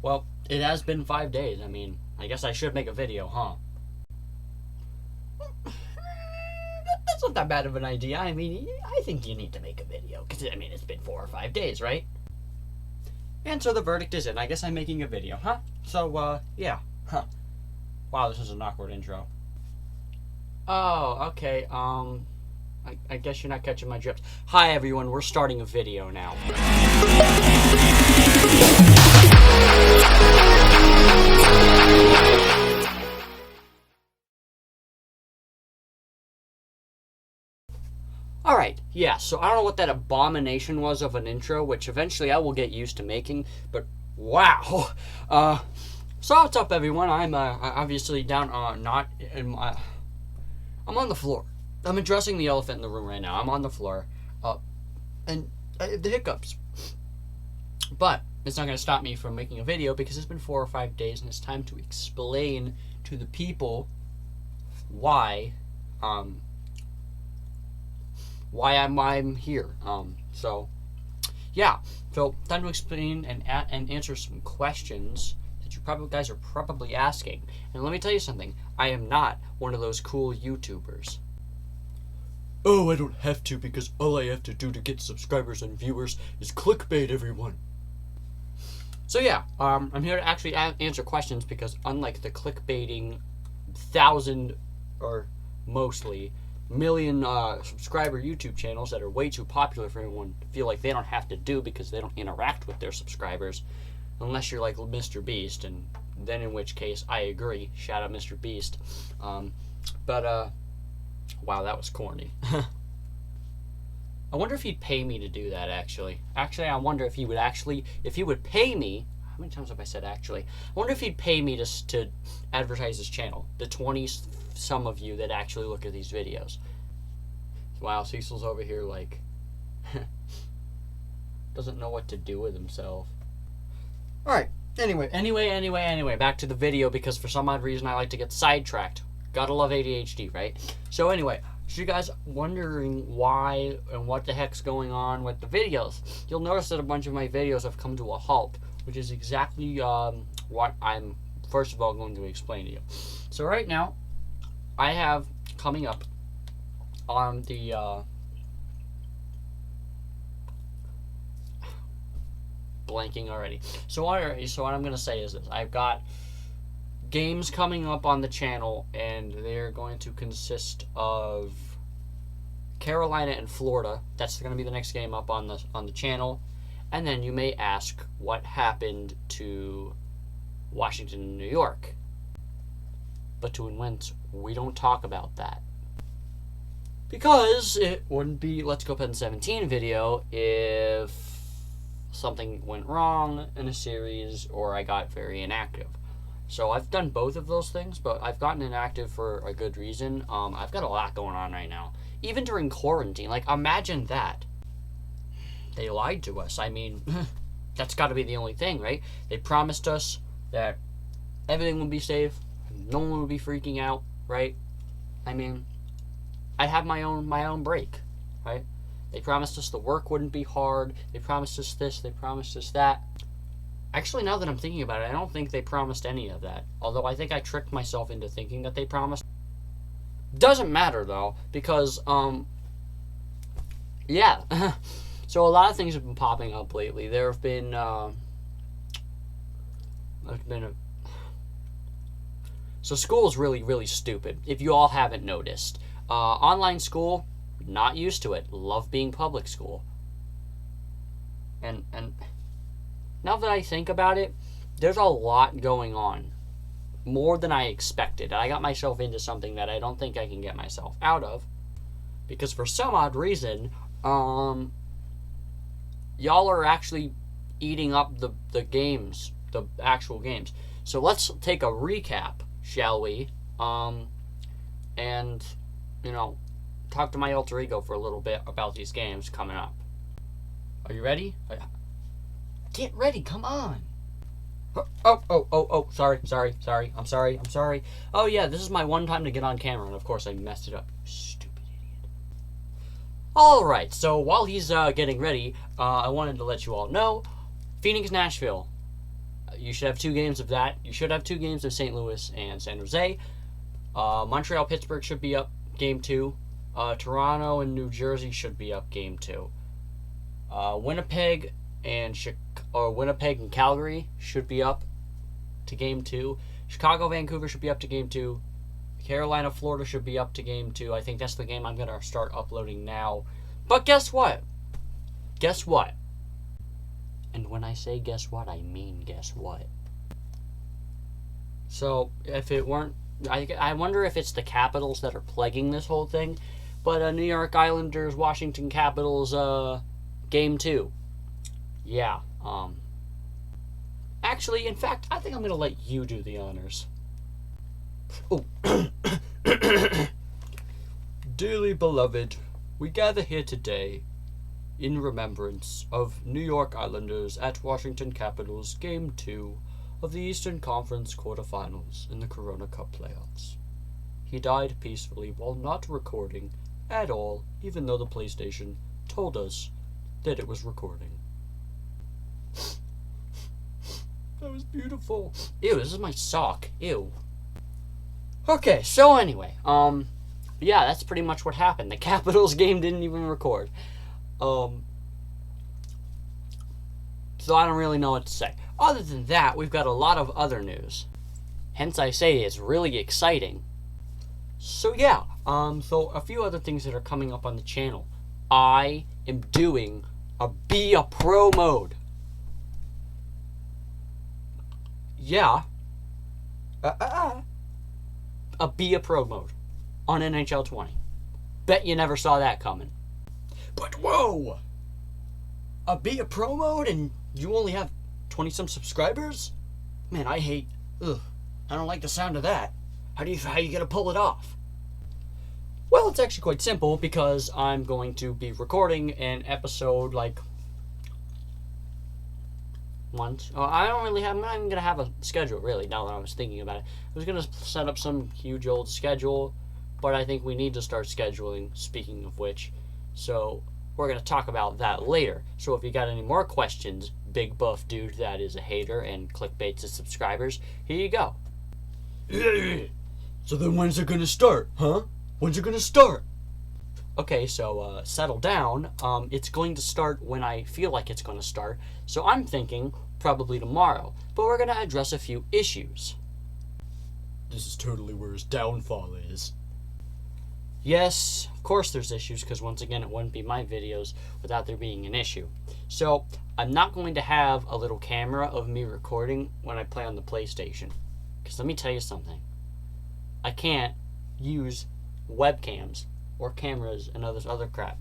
Well, it has been 5 days. I mean, I guess I should make a video, huh? That's not that bad of an idea. I mean, I think you need to make a video. Because, I mean, it's been 4 or 5 days, right? And so the verdict is in. I guess I'm making a video, huh? So, yeah. Huh. Wow, this is an awkward intro. Oh, okay, I guess you're not catching my drift. Hi, everyone. We're starting a video now. Alright, yeah, so I don't know what that abomination was of an intro, which eventually I will get used to making, but wow. So what's up, everyone? I'm, obviously down, not in my... I'm on the floor. I'm addressing the elephant in the room right now. I'm on the floor, and I have the hiccups. But it's not going to stop me from making a video because it's been 4 or 5 days, and it's time to explain to the people why I'm here. So yeah, so time to explain and answer some questions that you guys are probably asking. And let me tell you something. I am not one of those cool YouTubers. Oh, I don't have to because all I have to do to get subscribers and viewers is clickbait, everyone. So yeah, I'm here to actually answer questions because unlike the clickbaiting 1,000 or mostly million subscriber YouTube channels that are way too popular for everyone to feel like they don't have to do because they don't interact with their subscribers, unless you're like Mr. Beast, and then in which case I agree. Shout out Mr. Beast. Wow, that was corny. I wonder if he'd pay me to do that, actually. Actually, I wonder if he would pay me. How many times have I said actually? I wonder if he'd pay me to advertise his channel. The 20-some of you that actually look at these videos. Wow, Cecil's over here like... doesn't know what to do with himself. Alright, anyway, back to the video because for some odd reason I like to get sidetracked. Gotta love ADHD, right? So anyway, so you guys wondering why and what the heck's going on with the videos, you'll notice that a bunch of my videos have come to a halt, which is exactly what I'm first of all going to explain to you. So right now, I have coming up on the blanking already. So what I'm going to say is this. I've got games coming up on the channel, and they're going to consist of Carolina and Florida. That's going to be the next game up on the channel. And then you may ask what happened to Washington and New York. But to Wentz, we don't talk about that. Because it wouldn't be Let's Go Pen 17 video if something went wrong in a series or I got very inactive. So I've done both of those things, but I've gotten inactive for a good reason. I've got a lot going on right now. Even during quarantine, like imagine that. They lied to us. I mean, that's got to be the only thing, right? They promised us that everything would be safe, no one would be freaking out, right? I mean, I'd have my own break, right? They promised us the work wouldn't be hard. They promised us this. They promised us that. Actually, now that I'm thinking about it, I don't think they promised any of that. Although I think I tricked myself into thinking that they promised. Doesn't matter though, because yeah. So a lot of things have been popping up lately. There have been so school is really, really stupid. If you all haven't noticed, online school, not used to it. Love being public school. And now that I think about it, there's a lot going on. More than I expected. I got myself into something that I don't think I can get myself out of. Because for some odd reason, y'all are actually eating up the games, the actual games. So let's take a recap, shall we? And, you know, talk to my alter ego for a little bit about these games coming up. Are you ready? Get ready, come on. Oh, sorry. I'm sorry. Oh yeah, this is my one time to get on camera, and of course I messed it up. Stupid idiot. Alright, so while he's getting ready, I wanted to let you all know, Phoenix, Nashville. You should have 2 games of that. You should have 2 games of St. Louis and San Jose. Montreal, Pittsburgh should be up game 2. Toronto and New Jersey should be up game 2. Winnipeg and Calgary should be up to game 2. Chicago, Vancouver should be up to game 2. Carolina, Florida should be up to game 2. I think that's the game I'm going to start uploading now. But guess what? Guess what? And when I say guess what, I mean guess what. So, if it weren't... I wonder if it's the Capitals that are plaguing this whole thing. But New York Islanders, Washington Capitals, game 2. Yeah, Actually, in fact, I think I'm going to let you do the honors. Oh. Dearly beloved, we gather here today in remembrance of New York Islanders at Washington Capitals Game 2 of the Eastern Conference quarterfinals in the Corona Cup playoffs. He died peacefully while not recording at all, even though the PlayStation told us that it was recording. That was beautiful. Ew, this is my sock. Ew. Okay, so anyway, yeah, that's pretty much what happened. The Capitals game didn't even record. So I don't really know what to say. Other than that, we've got a lot of other news. Hence I say it's really exciting. So yeah, so a few other things that are coming up on the channel. I am doing a Be a Pro mode. Yeah. A Be a Pro mode on NHL 20. Bet you never saw that coming. But whoa! A Be a Pro mode and you only have 20-some subscribers? Man, I don't like the sound of that. How you gonna pull it off? Well, it's actually quite simple because I'm going to be recording an episode like once. I'm not even gonna have a schedule really now that I was thinking about it. I was gonna set up some huge old schedule, but I think we need to start scheduling, speaking of which. So we're gonna talk about that later. So if you got any more questions, big buff dude that is a hater and clickbaits his subscribers, here you go. So then when's it gonna start, huh? When's it gonna start? Okay, so settle down. It's going to start when I feel like it's going to start. So I'm thinking probably tomorrow. But we're going to address a few issues. This is totally where his downfall is. Yes, of course there's issues, because once again, it wouldn't be my videos without there being an issue. So I'm not going to have a little camera of me recording when I play on the PlayStation. Because let me tell you something. I can't use webcams or cameras and other crap.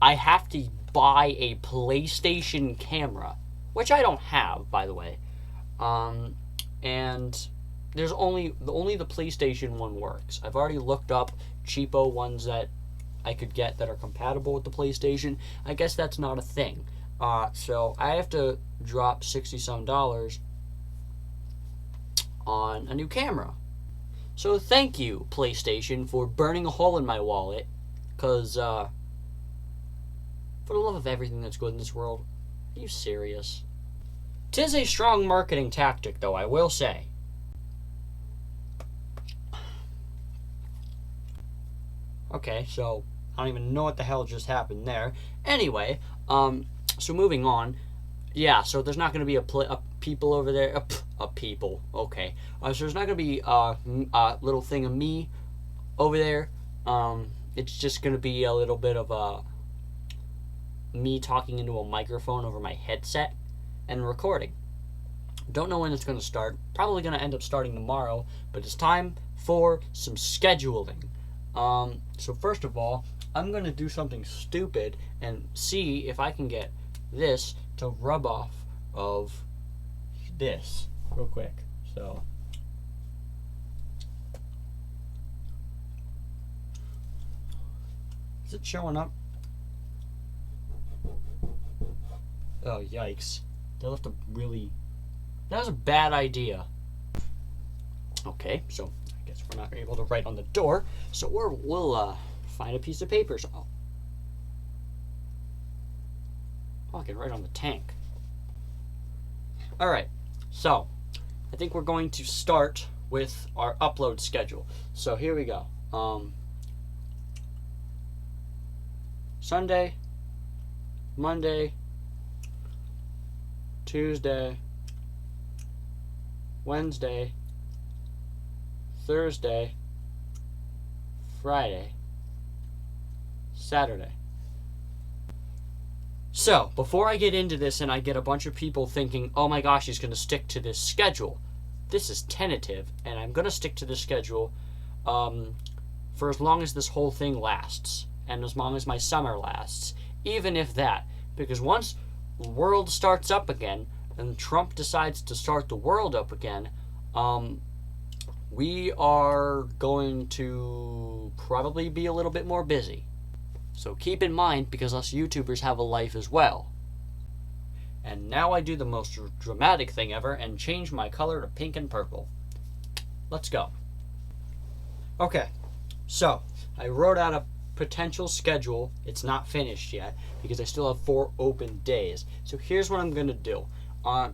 I have to buy a PlayStation camera, which I don't have, by the way. And there's only the PlayStation one works. I've already looked up cheapo ones that I could get that are compatible with the PlayStation. I guess that's not a thing. So I have to drop $60-some on a new camera. So thank you, PlayStation, for burning a hole in my wallet. Because, for the love of everything that's good in this world, are you serious? 'Tis a strong marketing tactic, though, I will say. Okay, so I don't even know what the hell just happened there. Anyway, so moving on. Yeah, so there's not going to be a people over there. A people, okay. So there's not going to be a little thing of me over there. It's just going to be a little bit of me talking into a microphone over my headset and recording. Don't know when it's going to start. Probably going to end up starting tomorrow, but it's time for some scheduling. So first of all, I'm going to do something stupid and see if I can get this to rub off of this real quick. So is it showing up? Oh yikes. They'll have to really... That was a bad idea. Okay, so I guess we're not able to write on the door, so we'll find a piece of paper. So, I can write on the tank. Alright, So, I think we're going to start with our upload schedule. So here we go. Sunday, Monday, Tuesday, Wednesday, Thursday, Friday, Saturday. So, before I get into this and I get a bunch of people thinking, oh my gosh, he's going to stick to this schedule, this is tentative, and I'm going to stick to this schedule for as long as this whole thing lasts, and as long as my summer lasts, even if that, because once the world starts up again, and Trump decides to start the world up again, we are going to probably be a little bit more busy. So keep in mind, because us YouTubers have a life as well. And now I do the most dramatic thing ever and change my color to pink and purple. Let's go. Okay, so I wrote out a potential schedule. It's not finished yet because I still have 4 open days. So here's what I'm going to do.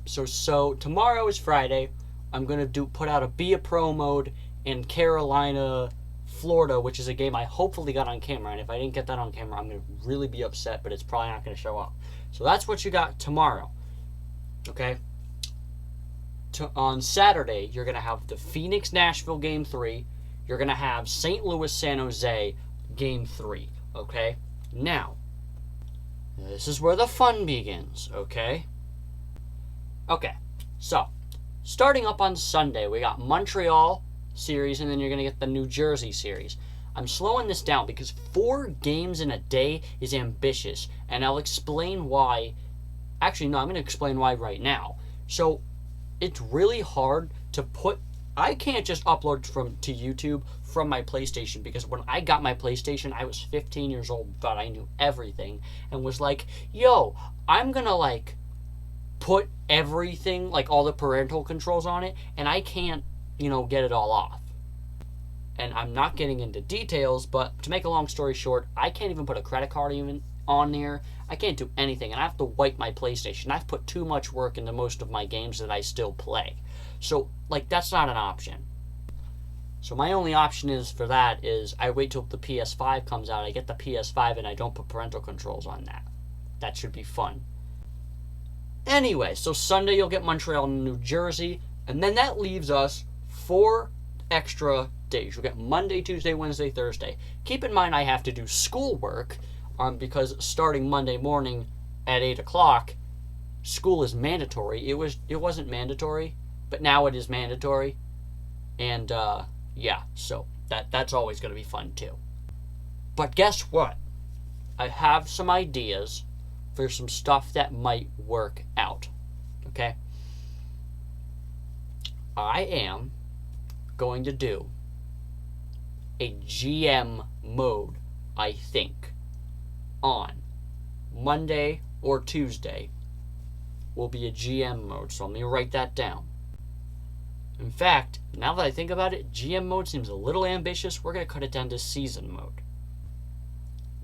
So tomorrow is Friday. I'm going to put out a Be a Pro mode in Carolina, Florida, which is a game I hopefully got on camera, and if I didn't get that on camera, I'm going to really be upset, but it's probably not going to show up. So that's what you got tomorrow, okay? On Saturday, you're going to have the Phoenix-Nashville Game 3. You're going to have St. Louis-San Jose Game 3, okay? Now, this is where the fun begins, okay? Okay, so, starting up on Sunday, we got Montreal series, and then you're going to get the New Jersey series. I'm slowing this down because 4 games in a day is ambitious, and I'll explain why. Actually, no, I'm going to explain why right now. So, it's really hard to put... I can't just upload to YouTube from my PlayStation, because when I got my PlayStation, I was 15 years old, thought I knew everything, and was like, yo, I'm going to, like, put everything, like, all the parental controls on it, and I can't, get it all off. And I'm not getting into details, but to make a long story short, I can't even put a credit card even on there. I can't do anything, and I have to wipe my PlayStation. I've put too much work into most of my games that I still play. So, like, that's not an option. So my only option is I wait till the PS5 comes out, I get the PS5, and I don't put parental controls on that. That should be fun. Anyway, so Sunday you'll get Montreal and New Jersey, and then that leaves us 4 extra days. You'll get Monday, Tuesday, Wednesday, Thursday. Keep in mind I have to do schoolwork, because starting Monday morning at 8 o'clock, school is mandatory. It wasn't mandatory, but now it is mandatory. And, yeah, so that's always going to be fun, too. But guess what? I have some ideas for some stuff that might work out, okay? I am going to do a GM mode, I think, on Monday or Tuesday will be a GM mode, so let me write that down. In fact, now that I think about it, GM mode seems a little ambitious. We're going to cut it down to season mode.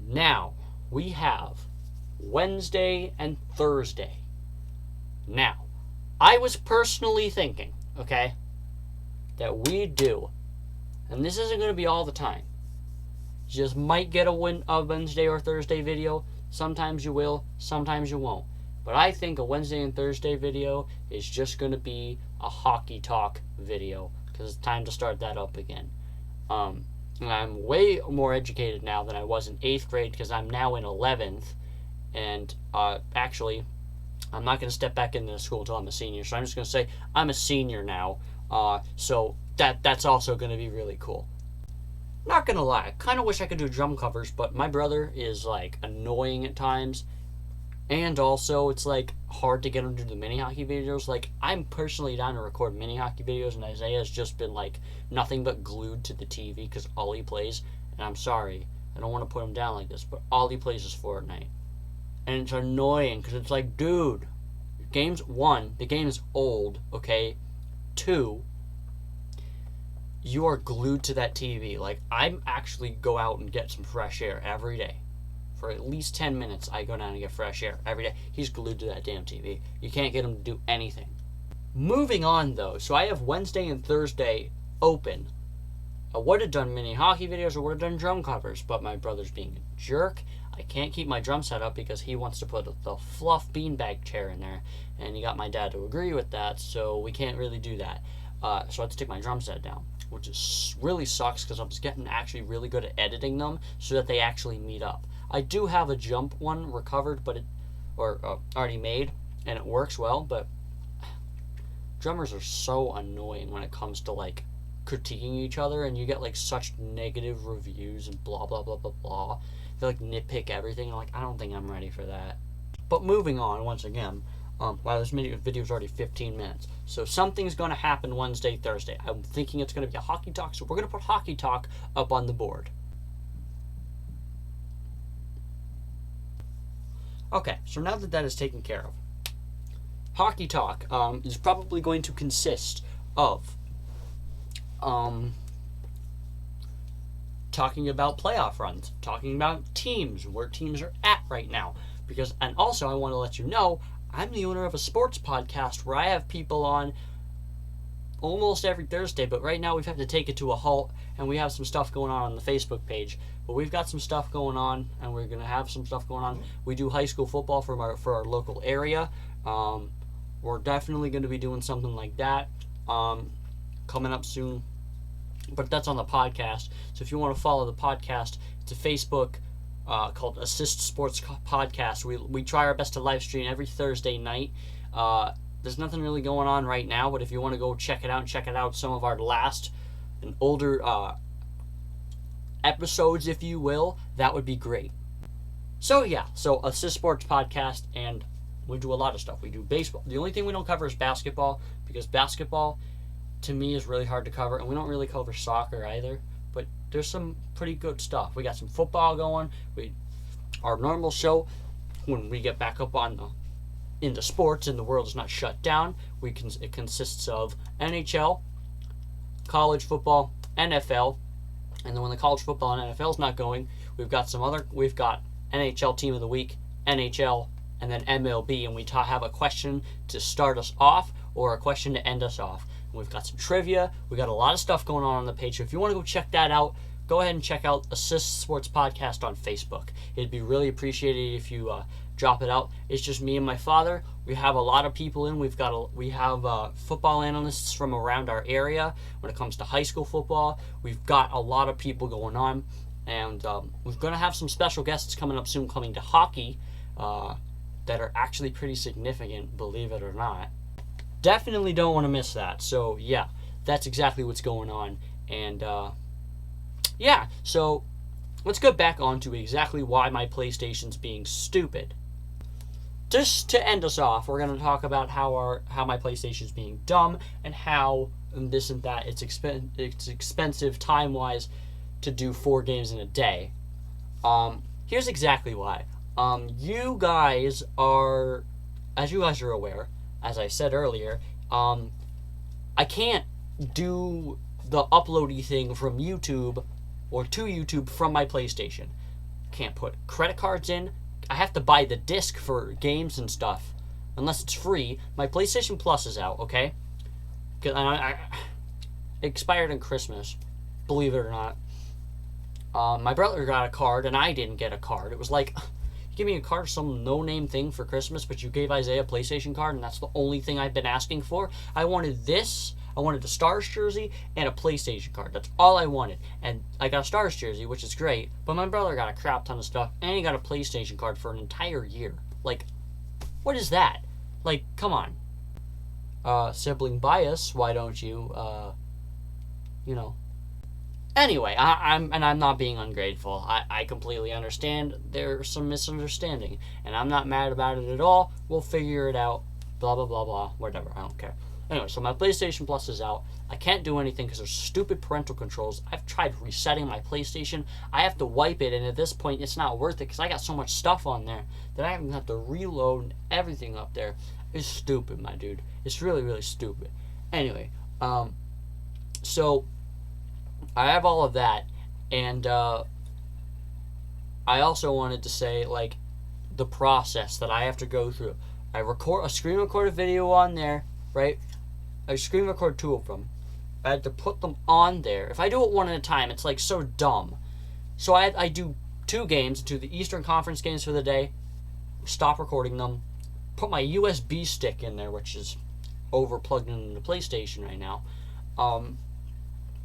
Now, we have Wednesday and Thursday. Now, I was personally thinking, okay, that we do, and this isn't going to be all the time. You just might get a Wednesday or Thursday video. Sometimes you will, sometimes you won't. But I think a Wednesday and Thursday video is just going to be a hockey talk video, because it's time to start that up again. And I'm way more educated now than I was in 8th grade, because I'm now in 11th. And actually, I'm not going to step back into school until I'm a senior. So I'm just going to say I'm a senior now. So that's also going to be really cool. Not going to lie, I kind of wish I could do drum covers, but my brother is, like, annoying at times. And also, it's, like, hard to get him to do the mini hockey videos. Like, I'm personally down to record mini hockey videos, and Isaiah's just been, like, nothing but glued to the TV because all he plays, and I'm sorry, I don't want to put him down like this, but all he plays is Fortnite. And it's annoying because it's like, dude, the game is old, okay? 2, you are glued to that TV. Like, I actually go out and get some fresh air every day. For at least 10 minutes, I go down and get fresh air every day. He's glued to that damn TV. You can't get him to do anything. Moving on, though. So I have Wednesday and Thursday open. I would have done mini hockey videos, or would have done drum covers, but my brother's being a jerk. I can't keep my drum set up because he wants to put the fluff beanbag chair in there, and he got my dad to agree with that, so we can't really do that. So I have to take my drum set down, which is really sucks because I'm just getting actually really good at editing them so that they actually meet up. I do have a jump one recovered, but already made, and it works well, but drummers are so annoying when it comes to like critiquing each other, and you get like such negative reviews and blah blah blah blah blah. They like nitpick everything, and like I don't think I'm ready for that. But moving on, once again, wow, this video is already 15 minutes. So something's going to happen Wednesday, Thursday. I'm thinking it's going to be a hockey talk, so we're going to put hockey talk up on the board. Okay, so now that is taken care of, hockey talk is probably going to consist of talking about playoff runs, talking about teams, where teams are at right now. And also I want to let you know, I'm the owner of a sports podcast where I have people on almost every Thursday, but right now we've had to take it to a halt, and we have some stuff going on the Facebook page. But we've got some stuff going on, and we're going to have some stuff going on. We do high school football for our local area. We're definitely going to be doing something like that coming up soon. But that's on the podcast. So if you want to follow the podcast, it's a Facebook called Assist Sports Podcast. We try our best to live stream every Thursday night. There's nothing really going on right now, but if you want to go check it out some of our last and older episodes, if you will, that would be great. So yeah, so Assist Sports Podcast, and we do a lot of stuff. We do baseball. The only thing we don't cover is basketball, because basketball to me is really hard to cover, and we don't really cover soccer either, but there's some pretty good stuff. We got some football going. Our normal show, when we get back up into sports and the world is not shut down, it consists of NHL, college football, NFL, and then when the college football and NFL is not going, we've got NHL Team of the Week, NHL, and then MLB, and we have a question to start us off or a question to end us off. And we've got some trivia. We got a lot of stuff going on the page. So if you want to go check that out, go ahead and check out Assist Sports Podcast on Facebook. It'd be really appreciated if you drop it out. It's just me and my father. We have a lot of people in. We have football analysts from around our area. When it comes to high school football, we've got a lot of people going on, and we're going to have some special guests coming up soon, coming to hockey, that are actually pretty significant, believe it or not. Definitely don't want to miss that. So yeah, that's exactly what's going on. And yeah, so let's get back on to exactly why my PlayStation's being stupid. Just to end us off, we're going to talk about how my PlayStation's being dumb, and how this and that, it's expensive time-wise to do 4 games in a day. Here's exactly why. You guys are aware, as I said earlier, I can't do the uploady thing from YouTube or to YouTube from my PlayStation. Can't put credit cards in. I have to buy the disc for games and stuff, unless it's free. My PlayStation Plus is out, okay? It expired on Christmas, believe it or not. My brother got a card, and I didn't get a card. It was like, you give me a card, some no-name thing for Christmas, but you gave Isaiah a PlayStation card, and that's the only thing I've been asking for. I wanted this. I wanted a Stars jersey and a PlayStation card. That's all I wanted. And I got a Stars jersey, which is great, but my brother got a crap ton of stuff, and he got a PlayStation card for an entire year. Like, what is that? Like, come on. Sibling bias, why don't you, Anyway, I'm not being ungrateful. I completely understand there's some misunderstanding, and I'm not mad about it at all. We'll figure it out. Blah, blah, blah, blah. Whatever. I don't care. Anyway, so my PlayStation Plus is out. I can't do anything because there's stupid parental controls. I've tried resetting my PlayStation. I have to wipe it, and at this point, it's not worth it because I got so much stuff on there that I have to reload everything up there. It's stupid, my dude. It's really, really stupid. Anyway, so I have all of that, and I also wanted to say, like, the process that I have to go through. I screen record a video on there, right? I screen record 2 of them. I had to put them on there. If I do it one at a time, it's like so dumb. So I do 2 games, do the Eastern Conference games for the day, stop recording them, put my USB stick in there, which is over plugged into the PlayStation right now,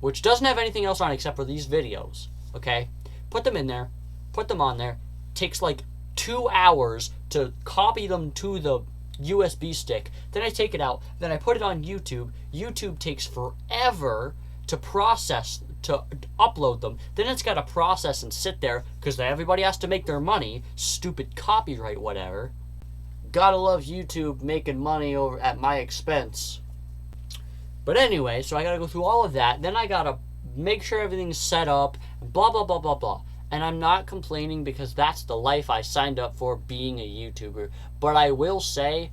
which doesn't have anything else on except for these videos. Okay, put them in there, put them on there. Takes like 2 hours to copy them to the USB stick. Then I take it out. Then I put it on YouTube. YouTube takes forever to process, to upload them. Then it's got to process and sit there because everybody has to make their money. Stupid copyright, whatever. Gotta love YouTube making money over at my expense. But anyway, so I gotta go through all of that. Then I gotta make sure everything's set up. Blah, blah, blah, blah, blah. And I'm not complaining because that's the life I signed up for, being a YouTuber. But I will say,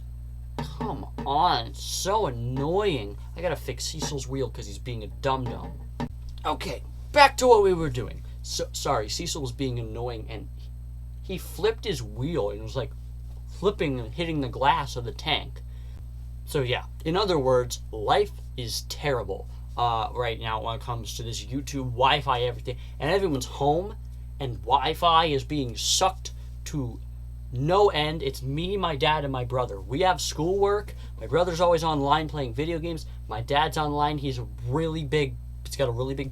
come on, it's so annoying. I gotta fix Cecil's wheel because he's being a dum-dum. Okay, back to what we were doing. Sorry, Cecil was being annoying and he flipped his wheel and it was like flipping and hitting the glass of the tank. So yeah, in other words, life is terrible right now when it comes to this YouTube, Wi-Fi, everything. And everyone's home and Wi-Fi is being sucked to no end. It's me, my dad, and my brother. We have schoolwork. My brother's always online playing video games. My dad's online. He's got a really big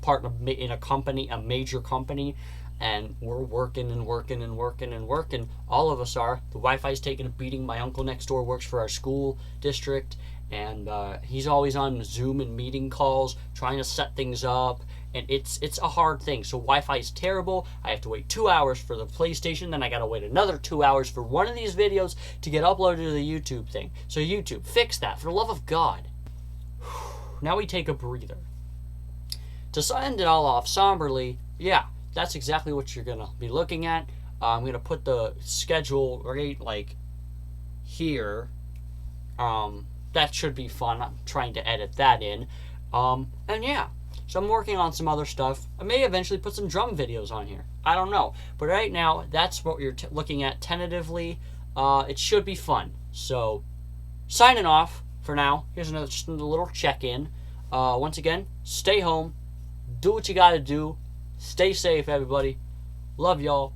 part in a company, a major company. And we're working and working and working and working. All of us are. The Wi-Fi's taking a beating. My uncle next door works for our school district. And he's always on Zoom and meeting calls, trying to set things up. And it's a hard thing. So Wi-Fi is terrible. I have to wait 2 hours for the PlayStation. Then I got to wait another 2 hours for one of these videos to get uploaded to the YouTube thing. So YouTube, fix that. For the love of God. Now we take a breather. To end it all off somberly, yeah, that's exactly what you're going to be looking at. I'm going to put the schedule right like here. That should be fun. I'm trying to edit that in. And yeah. So I'm working on some other stuff. I may eventually put some drum videos on here. I don't know. But right now, that's what you're looking at tentatively. It should be fun. So, signing off for now. Here's just a little check-in. Once again, stay home. Do what you gotta do. Stay safe, everybody. Love y'all.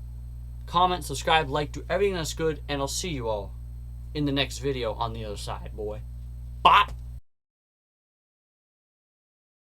Comment, subscribe, like, do everything that's good. And I'll see you all in the next video on the other side, boy. Bye.